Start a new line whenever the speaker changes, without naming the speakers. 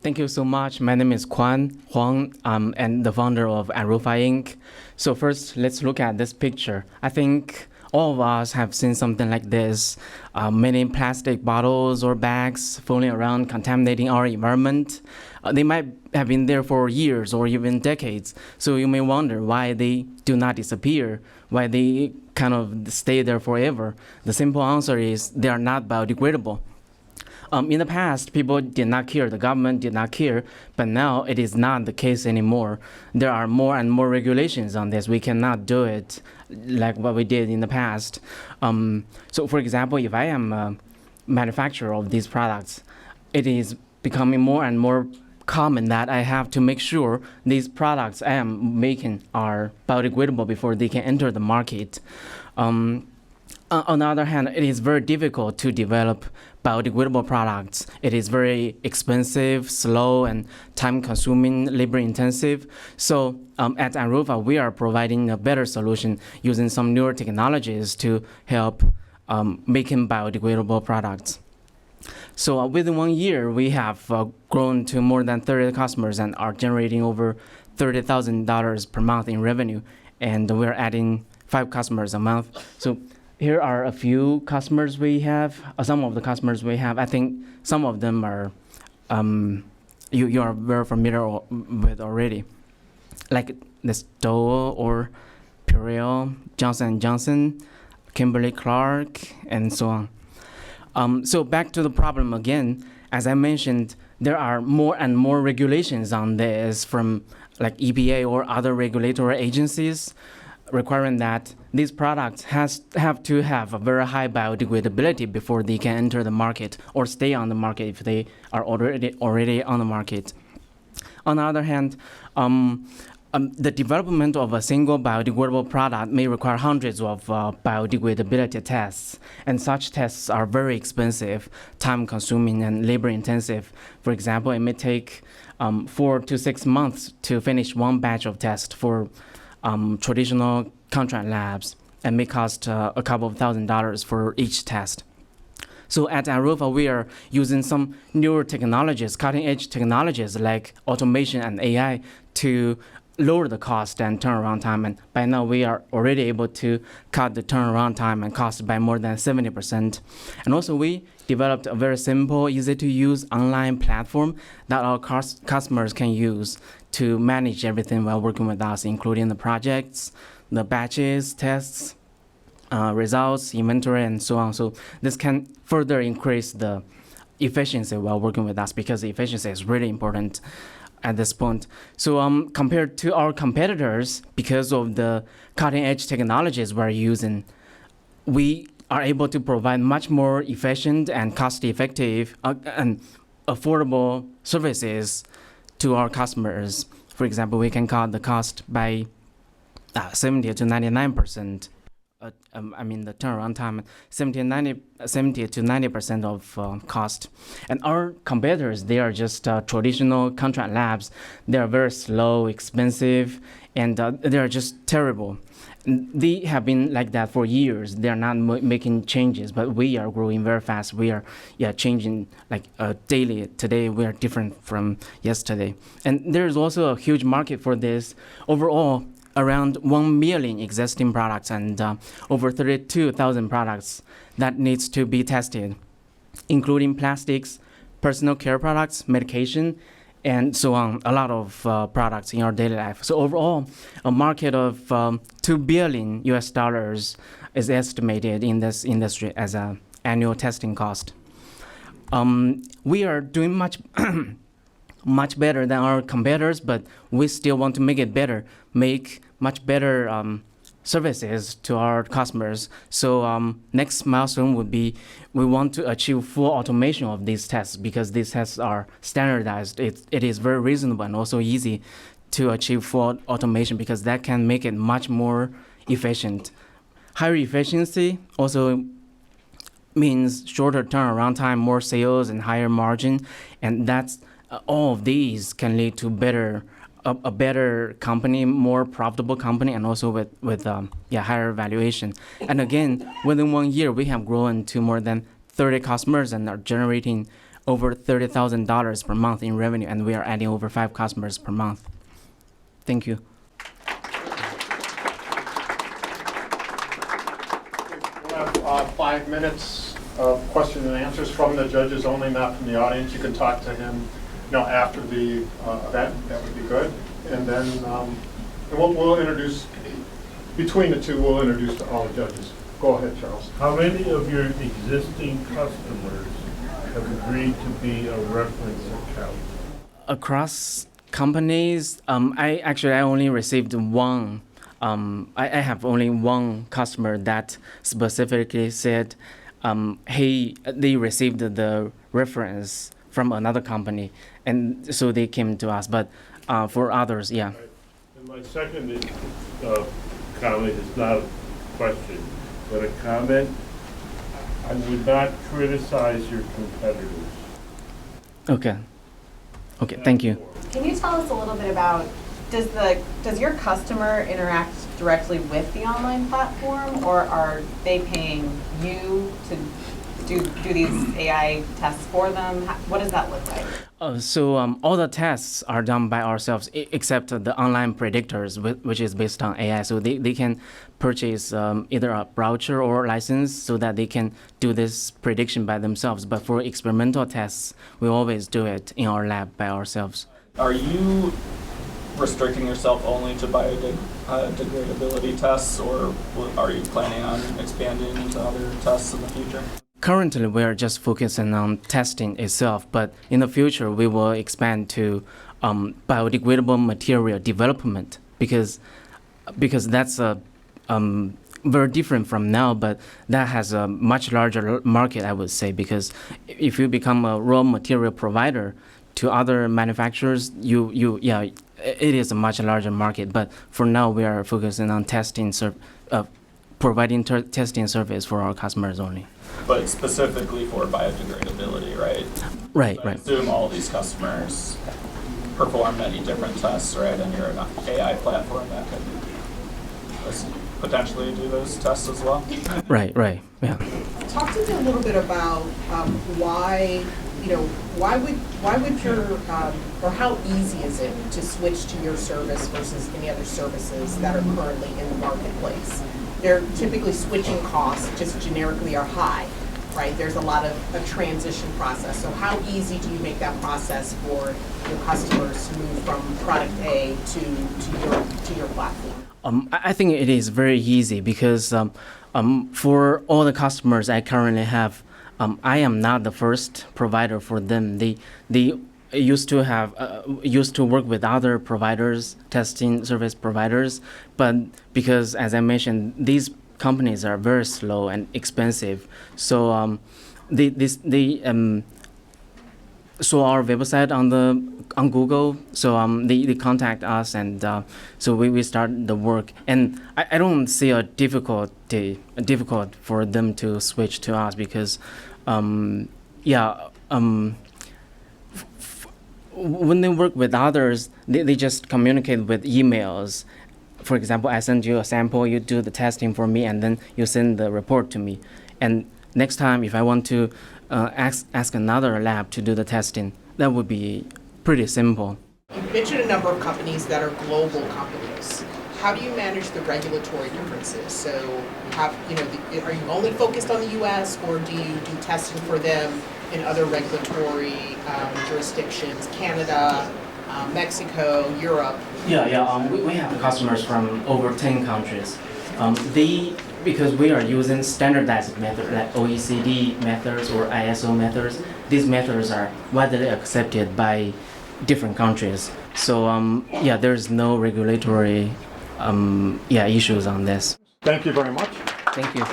Thank you so much. My name is Kwan Huang, and the founder of Aropha Inc. So first, let's look at this picture. I think all of us have seen something like this. Many plastic bottles or bags floating around contaminating our environment. They might have been there for years or even decades. So you may wonder why they do not disappear, why they kind of stay there forever. The simple answer is they are not biodegradable. In the past, people did not care, the government did not care, but now it is not the case anymore. There are more and more regulations on this. We cannot do it like what we did in the past. So for example, if I am a manufacturer of these products, it is becoming more and more common that I have to make sure these products I am making are biodegradable before they can enter the market. On the other hand, it is very difficult to develop biodegradable products. It is very expensive, slow, and time-consuming, labor-intensive. So at Aropha, we are providing a better solution using some newer technologies to help making biodegradable products. So within 1 year, we have grown to more than 30 customers and are generating over $30,000 per month in revenue. And we're adding 5 customers a month. So here are a few customers we have, some of the customers we have. I think some of them are you are very familiar with already, like the Stoll or Purell, Johnson & Johnson, Kimberly-Clark, and so on. So back to the problem again. As I mentioned, there are more and more regulations on this from like EPA or other regulatory agencies, requiring that these products have to have a very high biodegradability before they can enter the market or stay on the market if they are already on the market. On the other hand, the development of a single biodegradable product may require hundreds of biodegradability tests, and such tests are very expensive, time-consuming, and labor-intensive. For example, it may take 4 to 6 months to finish one batch of tests for traditional contract labs, and may cost a couple of $1,000s for each test. So at Aropha, we are using some newer technologies, cutting-edge technologies like automation and AI to lower the cost and turnaround time. And by now, we are already able to cut the turnaround time and cost by more than 70%. And also, we developed a very simple, easy-to-use online platform that our customers can use to manage everything while working with us, including the projects, the batches, tests, results, inventory, and so on. So this can further increase the efficiency while working with us, because the efficiency is really important at this point. So compared to our competitors, because of the cutting-edge technologies we're using, we are able to provide much more efficient and cost-effective and affordable services to our customers. For example, we can cut the cost by 70 to 99%. I mean, the turnaround time, 70 to 90% of cost. And our competitors, they are just traditional contract labs. They are very slow, expensive, and they are just terrible. They have been like that for years. They are not making changes, but we are growing very fast. We are changing like daily. Today, we are different from yesterday. And there's also a huge market for this. Overall, around 1 million existing products and over 32,000 products that needs to be tested, including plastics, personal care products, medication, and so on, a lot of products in our daily life. So overall, a market of $2 billion is estimated in this industry as an annual testing cost. We are doing much much better than our competitors, but we still want to make it better, make much better services to our customers. So next milestone would be we want to achieve full automation of these tests, because these tests are standardized. It is very reasonable and also easy to achieve full automation, because that can make it much more efficient. Higher efficiency also means shorter turnaround time, more sales, and higher margin, and that's all of these can lead to a better company, more profitable company, and also with higher valuation. And again, within 1 year, we have grown to more than 30 customers and are generating over $30,000 per month in revenue, and we are adding over 5 customers per month. Thank you.
We'll have 5 minutes of question and answers from the judges only, not from the audience. You can talk to him, after the event. That would be good. And then we'll introduce, between the two, we'll introduce all the judges. Go ahead, Charles.
How many of your existing customers have agreed to be a reference account?
Across companies, I only received one. I have only one customer that specifically said they received the reference from another company, and so they came to us. But for others, yeah.
And my second comment is not a question, but a comment. I would not criticize your competitors.
Okay, thank you.
Can you tell us a little bit about, does your customer interact directly with the online platform, or are they paying you to do these AI tests for them? What does that look like?
So all the tests are done by ourselves, except the online predictors, which is based on AI. So they can purchase either a browser or license so that they can do this prediction by themselves. But for experimental tests, we always do it in our lab by ourselves.
Are you restricting yourself only to biodegradability tests, or are you planning on expanding into other tests in the future?
Currently, we are just focusing on testing itself, but in the future, we will expand to biodegradable material development because that's very different from now, but that has a much larger market, I would say, because if you become a raw material provider to other manufacturers, it is a much larger market. But for now, we are focusing on providing testing service for our customers only.
But specifically for biodegradability, right?
Right.
I assume all these customers perform many different tests, right? And you're an AI platform that could potentially do those tests as well?
Right, yeah.
Talk to me a little bit about why would your, or how easy is it to switch to your service versus any other services that are currently in the marketplace? They're typically switching costs, just generically, are high, right? There's a lot of a transition process. So how easy do you make that process for your customers to move from product A to your platform?
I think it is very easy because for all the customers I currently have, I am not the first provider for them. They used to work with other providers, testing service providers, but because, as I mentioned, these companies are very slow and expensive, so they saw our website on Google, so they contact us, and so we start the work. And I don't see a difficult for them to switch to us because when they work with others, they just communicate with emails. For example, I send you a sample, you do the testing for me, and then you send the report to me. And next time, if I want to ask another lab to do the testing, that would be pretty simple.
You mentioned a number of companies that are global companies. How do you manage the regulatory differences? So, are you only focused on the U.S., or do you do testing for them in other regulatory jurisdictions, Canada, Mexico, Europe?
We have customers from over 10 countries. Because we are using standardized methods like OECD methods or ISO methods, these methods are widely accepted by different countries. So there's no regulatory issues on this.
Thank you very much.
Thank you.